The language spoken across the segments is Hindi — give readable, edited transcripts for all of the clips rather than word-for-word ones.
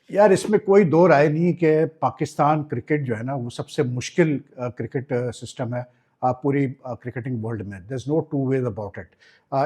यार इसमें कोई दो राय नहीं कि पाकिस्तान क्रिकेट जो है ना वो सबसे मुश्किल क्रिकेट सिस्टम है पूरी क्रिकेटिंग वर्ल्ड में। There is no two ways about it.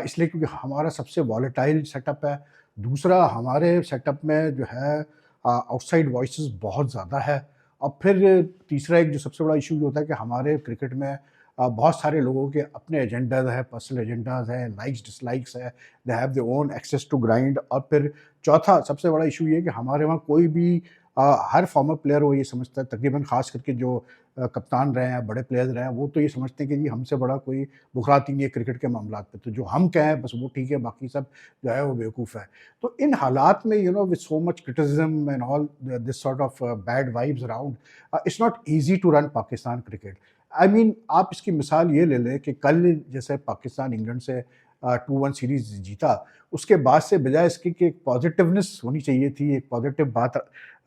इसलिए क्योंकि हमारा सबसे वॉलेटाइल सेटअप है। दूसरा हमारे सेटअप में जो है आउटसाइड वॉइसेस बहुत ज़्यादा है। और फिर तीसरा एक जो सबसे बड़ा इशू ये होता है कि हमारे क्रिकेट में बहुत सारे लोगों के अपने एजेंडाज हैं, पर्सनल एजेंडाज हैं, लाइक्स डिसलाइक्स है, they have their own axes to grind. और फिर चौथा सबसे बड़ा इशू ये है कि हमारे वहाँ कोई भी हर फॉर्मर प्लेयर वो ये समझता है, तकरीबन ख़ास करके जो कप्तान रहे हैं, बड़े प्लेयर्स रहे हैं, वो तो ये समझते हैं कि जी हमसे बड़ा कोई बुखराती नहीं है क्रिकेट के मामलात पे, तो जो हम कहें बस वो ठीक है, बाकी सब जो है वो बेवकूफ़ है। तो इन हालात में with so much criticism and all this sort of bad vibes around, it's not easy to run Pakistan cricket. I mean आप इसकी मिसाल ये ले लें कि कल जैसे पाकिस्तान इंग्लैंड से 2-1 सीरीज़ जीता, उसके बाद से बजाय इसके कि एक पॉजिटिवनेस होनी चाहिए थी, एक पॉजिटिव बात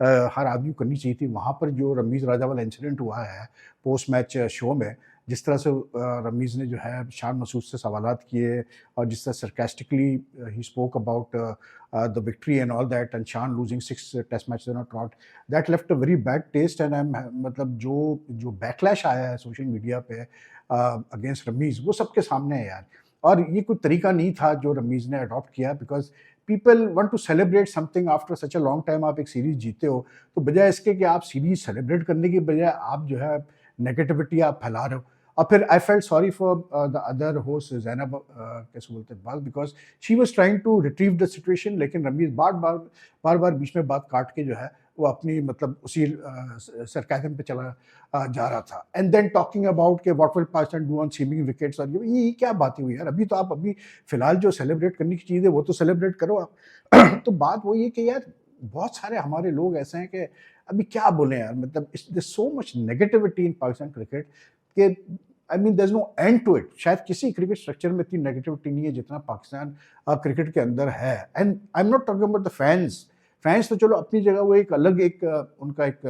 हर आदमी को करनी चाहिए थी, वहाँ पर जो रमीज़ राजा वाला इंसिडेंट हुआ है पोस्ट मैच शो में, जिस तरह से रमीज़ ने जो है शान मसूद से सवालात किए और जिस तरह sarcastically he spoke about the victory and all that and Shan losing 6 test matches in a trot, that left a very bad test. And I am मतलब जो जो बैकलैश आया है सोशल मीडिया पे अगेंस्ट रमीज़, वो सबके सामने है यार। और ये कोई तरीका नहीं था जो रमीज़ ने अडॉप्ट किया, because people want to celebrate something after such a long time. आप एक सीरीज़ जीते हो, तो बजाय इसके कि आप सीरीज़ सेलिब्रेट करने की बजाय आप जो है नेगेटिविटी आप फैला रहे हो। और फिर I felt sorry for the other host Zainab कैसे बोलते हैं बाल, because she was trying to retrieve the situation, लेकिन रमीज़ बार-बार बीच में बात काट के जो है वो अपनी मतलब उसी सरकाज़म पे चला जा रहा था। एंड देन टॉकिंग अबाउट के what will Pakistan do on seaming wickets, और ये क्या बातें हुई यार? अभी तो आप अभी फिलहाल जो सेलिब्रेट करने की चीज़ है वो तो सेलिब्रेट करो आप। तो बात वही है कि यार बहुत सारे हमारे लोग ऐसे हैं कि अभी क्या बोलें यार, मतलब there so much negativity in Pakistan cricket कि I mean there is no end to it. शायद किसी क्रिकेट स्ट्रक्चर में इतनी नेगेटिविटी नहीं है जितना पाकिस्तान क्रिकेट के अंदर है। And I am not talking about the fans. Fans तो चलो अपनी जगह, वो एक अलग एक उनका एक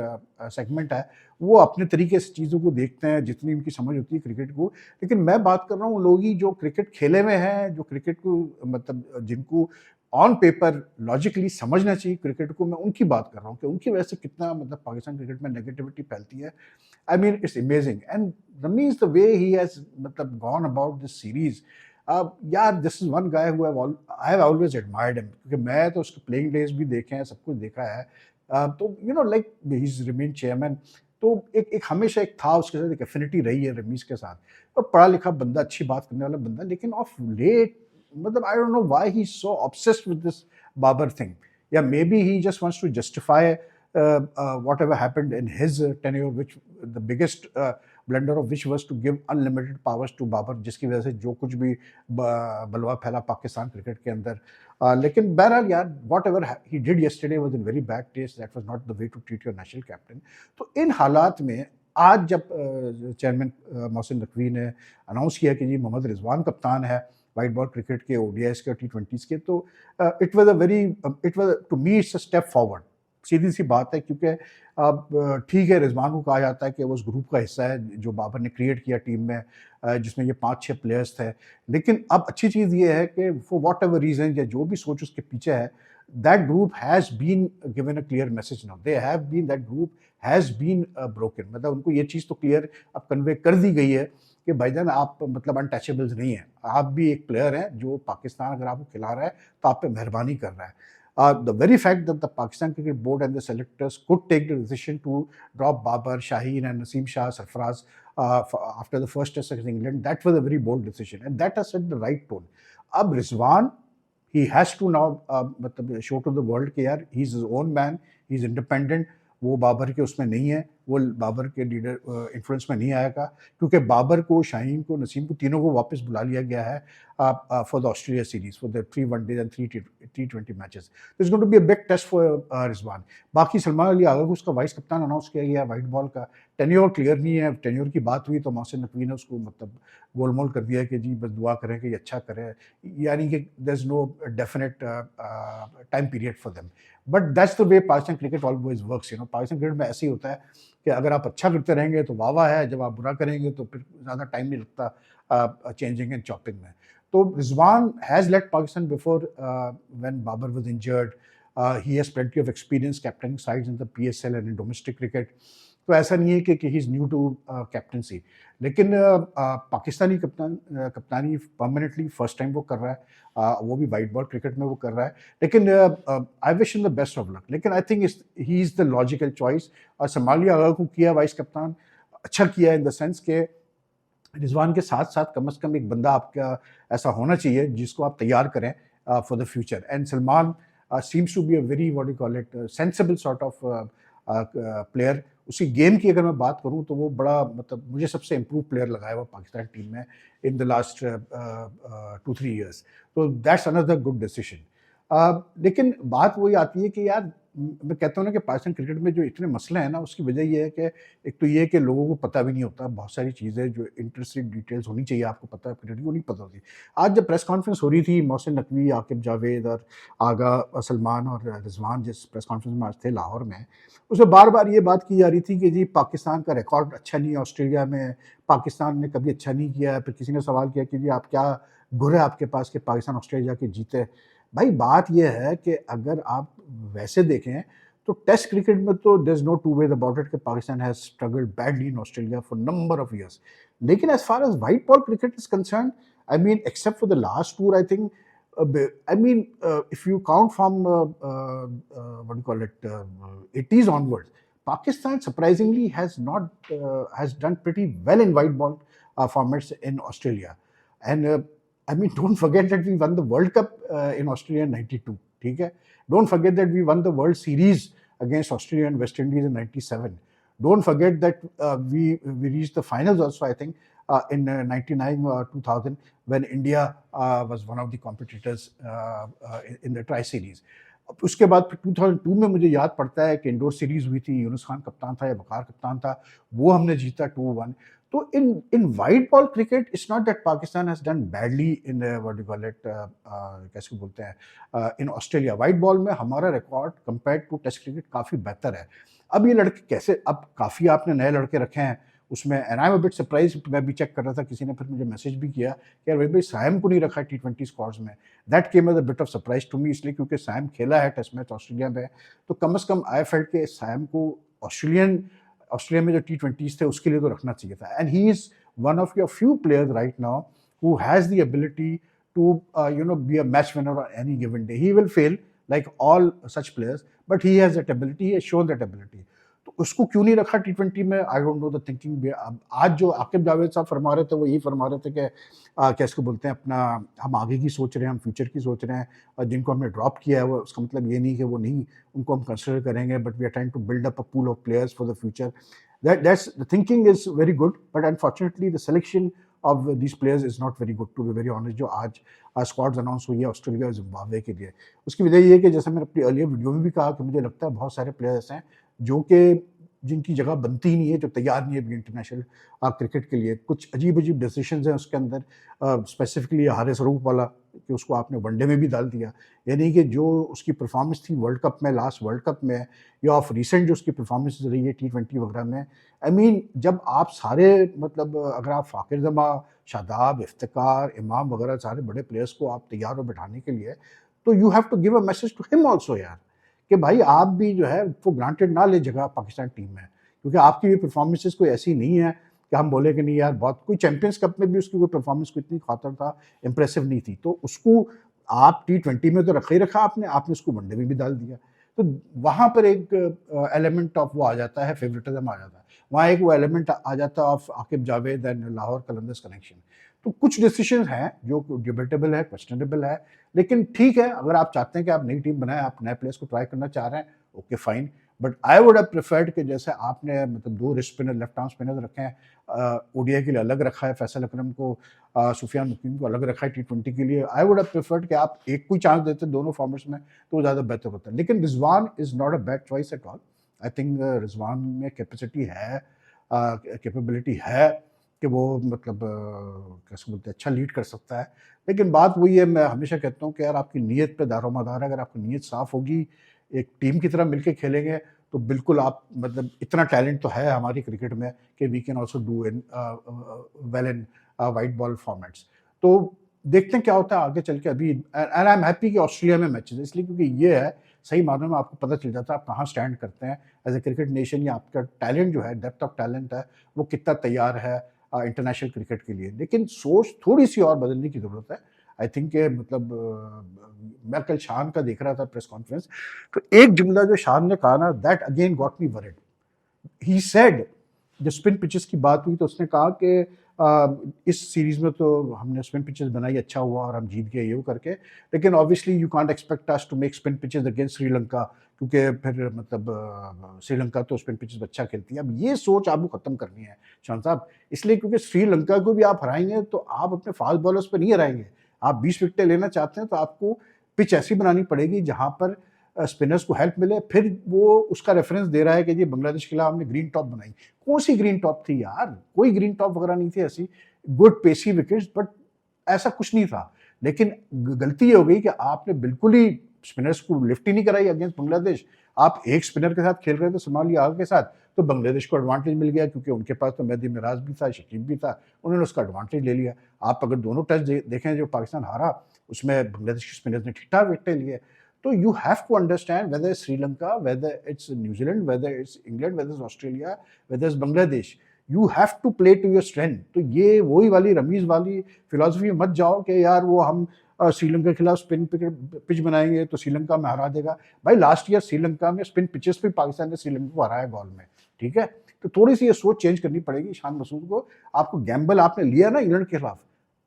सेगमेंट है। वो अपने तरीके से चीज़ों को देखते हैं, जितनी उनकी समझ होती है क्रिकेट को। लेकिन मैं बात कर रहा हूँ लोग ही जो क्रिकेट खेले हुए हैं, जो क्रिकेट को मतलब जिनको ऑन पेपर लॉजिकली समझना चाहिए क्रिकेट को, मैं उनकी बात कर रहा हूँ कि उनकी वजह से कितना मतलब पाकिस्तान क्रिकेट में नेगेटिविटी फैलती है। I mean it's amazing. And Rameez the way he has मतलब गॉन अबाउट दिस सीरीज, यार this is one guy who I have always admired him, क्योंकि मैं तो उसके प्लेइंग डेज भी देखे हैं, सब कुछ देखा है। तो like he is remain chairman. तो एक हमेशा एक था उसके साथ, एक एफिनिटी रही है रमीज के साथ। और पढ़ा लिखा बंदा, अच्छी बात करने वाला बंदा, लेकिन ऑफ लेट मतलब I don't know why he is so obsessed with this Babar thing. या maybe he just wants to justify whatever happened in his tenure, which the biggest blunder of which was to give unlimited powers to Babar, जिसकी वजह से जो कुछ भी बलवा फैला पाकिस्तान क्रिकेट के अंदर। लेकिन बहरहाल यार, what ever he did yesterday was in very bad taste, that was not the way to treat your national captain। तो इन हालात में आज जब चेयरमैन मोहसिन नकवी ने अनाउंस किया कि जी मोहम्मद रिजवान कप्तान है वाइट बॉल क्रिकेट के, ओडीआईस के, टी20s के, तो it was a very it was to me it's a step forward. सीधी सी बात है, क्योंकि अब ठीक है, रिजवान को कहा जाता है कि वो उस ग्रुप का हिस्सा है जो बाबर ने क्रिएट किया टीम में, जिसमें ये 5-6 प्लेयर्स थे। लेकिन अब अच्छी चीज़ ये है कि फॉर वॉट एवर रीज़न या जो भी सोच उसके पीछे है, that group has been given a clear message now, they have been that group has been broken. मतलब उनको ये चीज़ तो क्लियर अब कन्वे कर दी गई है कि भाईजान आप मतलब अनटचेबल्स नहीं हैं, आप भी एक प्लेयर हैं, जो पाकिस्तान अगर आपको खिला रहा है तो आप पे मेहरबानी कर रहा है। The very fact that the Pakistan Cricket Board and the selectors could take the decision to drop Babar, Shaheen, and Naseem Shah, Sarfaraz after the first test against England, that was a very bold decision, and that has set the right tone. Ab Rizwan, he has to now show to the world कि यार he's his own man, he's independent, वो बाबर के उसमें नहीं है, वो बाबर के लीडर इन्फ्लुएंस में नहीं आएगा, क्योंकि बाबर को, शाहीन को, नसीम को, तीनों को वापस बुला लिया गया है for the Australia series, for the 3 one days and 3 T20 matches. There's going to be a big test for Rizwan. बाकी सलमान अली आगा को उसका वाइस कप्तान अनाउंस किया गया वाइट बॉल का। टेन्योर क्लियर नहीं है, टेन्योर की बात हुई तो मोहसिन नकवी ने उसको मतलब गोलमोल कर दिया कि जी बस दुआ करें कि ये अच्छा करे, यानी कि there is no definite time period for them. But that's the way Pakistan cricket always works. Pakistan cricket में ऐसे ही होता है कि अगर आप अच्छा करते रहेंगे तो वाह वाह है, जब आप बुरा करेंगे तो फिर ज़्यादा टाइम नहीं लगता चेंजिंग एंड चॉपिंग में। तो Rizwan has led Pakistan before when Babar was injured, he has plenty of experience captaining sides in the PSL and in domestic cricket. तो ऐसा नहीं है कि he is new to captaincy. लेकिन पाकिस्तानी कप्तानी परमानेंटली फर्स्ट टाइम वो कर रहा है, वो भी वाइट बॉल क्रिकेट में वो कर रहा है। लेकिन I wish him the best of luck. लेकिन I think he is the logical choice. और सोमालिया अगर को किया वाइस कप्तान, अच्छा किया इन द सेंस के रिजवान के साथ साथ कम से कम एक बंदा आपका ऐसा होना चाहिए जिसको आप तैयार करें for the future. And Salman seems to be a very what you call it sensible sort of player. उसकी गेम की अगर मैं बात करूं तो वो बड़ा मतलब मुझे सबसे इम्प्रूव प्लेयर लगा है वो पाकिस्तान टीम में इन द लास्ट 2-3 ईयर्स। तो दैट्स अनदर गुड डिसीजन। लेकिन बात वही आती है कि यार मैं कहता हूँ ना कि पाकिस्तान क्रिकेट में जो इतने मसले हैं ना उसकी वजह ये है कि एक तो ये है कि लोगों को पता भी नहीं होता बहुत सारी चीज़ें जो इंटरेस्टिंग डिटेल्स होनी चाहिए आपको पता है क्रिकेट की वो नहीं पता होती। आज जब प्रेस कॉन्फ्रेंस हो रही थी मोहसिन नकवी, आकिब जावेद और आगा सलमान और रिजवान जिस प्रेस कॉन्फ्रेंस में आज थे लाहौर में, उसमें बार बार ये बात की जा रही थी कि जी पाकिस्तान का रिकॉर्ड अच्छा नहीं है ऑस्ट्रेलिया में, पाकिस्तान ने कभी अच्छा नहीं किया है। फिर किसी ने सवाल किया कि जी आप क्या गुर है आपके पास कि पाकिस्तान ऑस्ट्रेलिया के जीते। भाई बात यह है कि अगर आप वैसे देखें तो टेस्ट क्रिकेट में तो there is no two way about it कि Pakistan has struggled badly in Australia for number of years. लेकिन as far as white ball cricket is concern, I mean except for the last tour, I think I mean, if you count from what do you call it, 80s onwards, Pakistan surprisingly has not has done pretty well in white ball formats in Australia. And I mean, don't forget that we won the World Cup in Australia in '92. ठीक है? Don't forget that we won the World Series against Australia and West Indies in '97. Don't forget that we reached the finals also, I think, in '99 or 2000 when India was one of the competitors in the Tri-Series. उसके बाद फिर 2002 में मुझे याद पड़ता है कि इंडोर सीरीज हुई थी, यूनुस खान कप्तान था या वकार कप्तान था, वो हमने जीता 2-1। तो in white ball cricket it's not that Pakistan has done badly in what you call it, कैसे बोलते हैं, इन ऑस्ट्रेलिया। वाइट बॉल में हमारा record compare to test cricket काफ़ी बेहतर है। अब ये लड़के कैसे, अब काफ़ी आपने नए लड़के रखे हैं उसमें, and I am a bit surprise. मैं भी चेक कर रहा था, किसी ने फिर मुझे मैसेज भी किया कि यार भाई साइम को नहीं रखा T20 स्क्वाड्स में। That came as a bit of surprise to me, इसलिए क्योंकि साइम खेला है टेस्ट मैच ऑस्ट्रेलिया में। तो कम से कम आई फेल्ट के साइम को ऑस्ट्रेलिया में जो T20s थे उसके लिए तो रखना चाहिए था। And he is one of your few players right now who has the ability to be a match winner on any given day. He will fail like all such players, but he has that ability, he has shown that ability. तो उसको क्यों नहीं रखा T20 में, आई डोंट नो द थिंकिंग। आज जो आकिब जावेद साहब फरमा रहे थे वो यही फरमा रहे थे कि क्या इसको बोलते हैं अपना, हम आगे की सोच रहे हैं, हम फ्यूचर की सोच रहे हैं, और जिनको हमने ड्रॉप किया है वो उसका मतलब ये नहीं कि वो नहीं, उनको हम कंसिडर करेंगे, but we are trying to build up a pool of players for the future. That's the thinking is very good, but unfortunately the selection of these players is not very good, to be very honest। जो आज स्क्वाड्स अनाउंस हुई है ऑस्ट्रेलिया और जिम्बाब्वे के लिए, उसकी वजह ये है कि जैसे मैंने अपनी अर्लियर वीडियो में भी कहा कि मुझे लगता है बहुत सारे प्लेयर्स हैं जो कि जिनकी जगह बनती ही नहीं है, जो तैयार नहीं है अभी इंटरनेशनल क्रिकेट के लिए। कुछ अजीब अजीब डिसीजंस हैं उसके अंदर, स्पेसिफिकली हारिस रऊफ वाला कि उसको आपने वनडे में भी डाल दिया। यानी कि जो उसकी परफॉर्मेंस थी वर्ल्ड कप में, लास्ट वर्ल्ड कप में, या ऑफ रिसेंट जो उसकी परफॉर्मेंस रही है T20 वगैरह में, आई मीन जब आप सारे मतलब अगर आप फ़ाकिर जमा, शादाब, इफ्तिकार, इमाम वगैरह सारे बड़े प्लेयर्स को आप तैयार हो बैठाने के लिए, तो you have to give a message to him also यार, कि भाई आप भी जो है वो ग्रांटेड ना ले जगह पाकिस्तान टीम में, क्योंकि आपकी भी परफॉर्मेंसेस कोई ऐसी नहीं है कि हम बोले कि नहीं यार बहुत, कोई चैंपियंस कप में भी उसकी कोई परफॉर्मेंस को इतनी खातर था, इंप्रेसिव नहीं थी। तो उसको आप T20 में तो रखा ही रखा आपने उसको वनडे में भी डाल दिया। तो वहाँ पर एक एलिमेंट ऑफ वो आ जाता है, फेवरेटिज्म आ जाता है। वहाँ एक वो एलिमेंट आ जाता है of Aqib Javed and Lahore Qalandars connection. तो कुछ डिसीजन हैं जो डिबेटेबल है, क्वेश्चनेबल है, लेकिन ठीक है, अगर आप चाहते हैं कि आप नई टीम बनाएं, आप नए प्लेयर्स को ट्राई करना चाह रहे हैं, okay fine. But I would have preferred कि जैसे आपने मतलब 2 wrist spinner, left arm spinner रखे हैं, ओडीआई के लिए अलग रखा है, फैसल अकरम को, सुफियान मुकीम को अलग रखा है T20 के लिए, आई वुड हैव प्रेफर्ड कि आप एक को ही चांस देते दोनों फॉर्मेट्स में तो ज़्यादा बेहतर होता है। लेकिन Rizwan is not a bad choice at all. I think Rizwan में कैपेसिटी है, कैपेबिलिटी है कि वो मतलब कैसे बोलते हैं अच्छा लीड कर सकता है। लेकिन बात वही है, मैं हमेशा कहता हूँ कि यार आपकी नीयत पे दारोमदार है। अगर आपकी नीयत साफ़ होगी, एक टीम की तरह मिलके खेलेंगे, तो बिल्कुल आप मतलब इतना टैलेंट तो है हमारी क्रिकेट में कि we can also do in well in white ball formats. तो देखते हैं क्या होता है आगे चल के। अभी एंड आई एम हैप्पी कि ऑस्ट्रेलिया में मैचेस, इसलिए क्योंकि ये है सही मायनों में आपको पता चल जाता है आप कहाँ स्टैंड करते हैं एज ए क्रिकेट नेशन, या आपका टैलेंट जो है, डेप्थ ऑफ टैलेंट है, वो कितना तैयार है इंटरनेशनल क्रिकेट के लिए। लेकिन सोच थोड़ी सी और बदलने की ज़रूरत है। आई थिंक मतलब मैं कल शान का देख रहा था प्रेस कॉन्फ्रेंस, तो एक जुमला जो शान ने कहा ना, that again got me worried. He said, जब स्पिन पिचेस की बात हुई तो उसने कहा कि इस सीरीज में तो हमने स्पिन पिचेस बनाई, अच्छा हुआ और हम जीत गए ये वो करके, लेकिन obviously you can't expect us to make spin pitches against Sri Lanka, क्योंकि फिर मतलब श्रीलंका तो स्पिन पिचेस अच्छा खेलती है। अब ये सोच आपको खत्म करनी है शान साहब, इसलिए क्योंकि श्रीलंका को भी आप हराएंगे तो आप अपने फास्ट बॉलर्स पर नहीं हराएंगे। आप 20 विकेटें लेना चाहते हैं तो आपको पिच ऐसी बनानी पड़ेगी जहां पर स्पिनर्स को हेल्प मिले। फिर वो उसका रेफरेंस दे रहा है कि जी बांग्लादेश के खिलाफ हमने ग्रीन टॉप बनाई। कौन सी ग्रीन टॉप थी यार, कोई ग्रीन टॉप वगैरह नहीं थी ऐसी। गुड पेसी विकेट्स, बट ऐसा कुछ नहीं था। लेकिन गलती ये हो गई कि आपने बिल्कुल ही स्पिनर्स को लिफ्ट ही नहीं कराई अगेंस्ट बांग्लादेश। आप एक स्पिनर के साथ खेल रहे थे सोमालिया के साथ, तो बांग्लादेश को एडवांटेज मिल गया क्योंकि उनके पास तो मेहदी मिराज भी था, शकीब भी था, उन्होंने उसका एडवांटेज ले लिया। आप अगर दोनों टेस्ट देखें जो पाकिस्तान हारा, उसमें बांग्लादेश के स्पिनर्स ने ठीक ठाक विकेटें लिए। तो you have to understand whether it's Sri Lanka, whether it's New Zealand, whether it's England, whether it's Australia, whether it's Bangladesh, you have to play to your strength। तो ये वही वाली रमीज वाली फिलॉसफी में मत जाओ कि यार वो हम श्रीलंका के खिलाफ स्पिन पिच बनाएंगे तो श्रीलंका में हरा देगा। भाई लास्ट ईयर श्रीलंका में स्पिन पिचेस पे पाकिस्तान ने श्रीलंका को हराया बॉल में, ठीक है। तो थोड़ी सी ये सोच चेंज करनी पड़ेगी शान मसूद को। आपको गैम्बल आपने लिया ना इंग्लैंड के खिलाफ,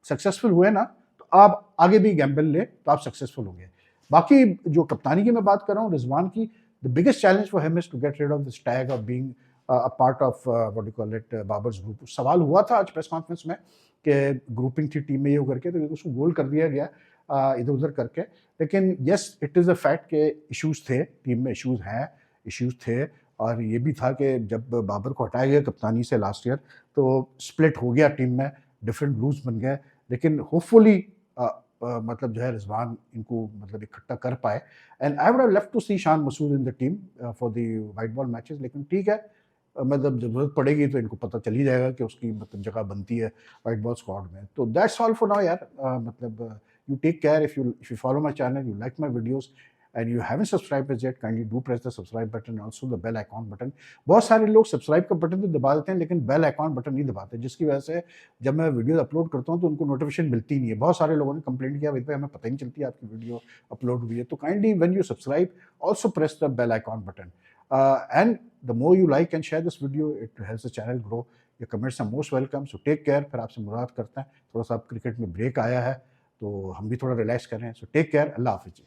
सक्सेसफुल हुए ना, तो आप आगे भी गैम्बल ले तो आप सक्सेसफुल होंगे। बाकी जो कप्तानी की मैं बात कर रहा हूँ रिजवान की, the biggest challenge for him is to get rid of this tag of being a part of what you call it Babar's group. सवाल हुआ था आज प्रेस कॉन्फ्रेंस में कि ग्रुपिंग थी टीम में ये करके, तो उसको गोल कर दिया गया इधर उधर करके। लेकिन yes it is a fact के इश्यूज थे टीम में, इश्यूज हैं, इश्यूज थे। और ये भी था कि जब बाबर को हटाया गया कप्तानी से लास्ट ईयर तो स्प्लिट हो गया टीम में, डिफरेंट रूल्स बन गए। लेकिन होपफुली मतलब जो है रिजवान इनको मतलब इकट्ठा कर पाए। And I would have love to see Shan Masood in the team for the white ball matches. लेकिन ठीक है, मतलब ज़रूरत पड़ेगी तो इनको पता चल ही जाएगा कि उसकी मतलब जगह बनती है वाइट बॉल स्क्वाड में। तो दैट्स ऑल फॉर नाउ यार। मतलब you take care। If you follow my channel, you like my videos and you haven't subscribed as yet, kindly do press the subscribe button, also the bell icon button। बहुत सारे लोग सब्सक्राइब का बटन तो दबा देते हैं लेकिन बेल आइकॉन बटन नहीं दबाते, जिसकी वजह से जब मैं वीडियो अपलोड करता हूँ तो उनको नोटिफिकेशन मिलती नहीं है। बहुत सारे लोगों ने कंप्लेंट किया, भाई हमें पता ही नहीं चलती आपकी वीडियो अपलोड हुई है। तो kindly when you subscribe also press the bell icon button and the more you like and share this video, it helps the channel grow. your comments are most welcome। so take care। फिर आपसे मुलाकात करते हैं। थोड़ा सा क्रिकेट में ब्रेक आया है तो हम भी थोड़ा रिलैक्स करें। सो टेक केयर, अल्लाह हाफिज़।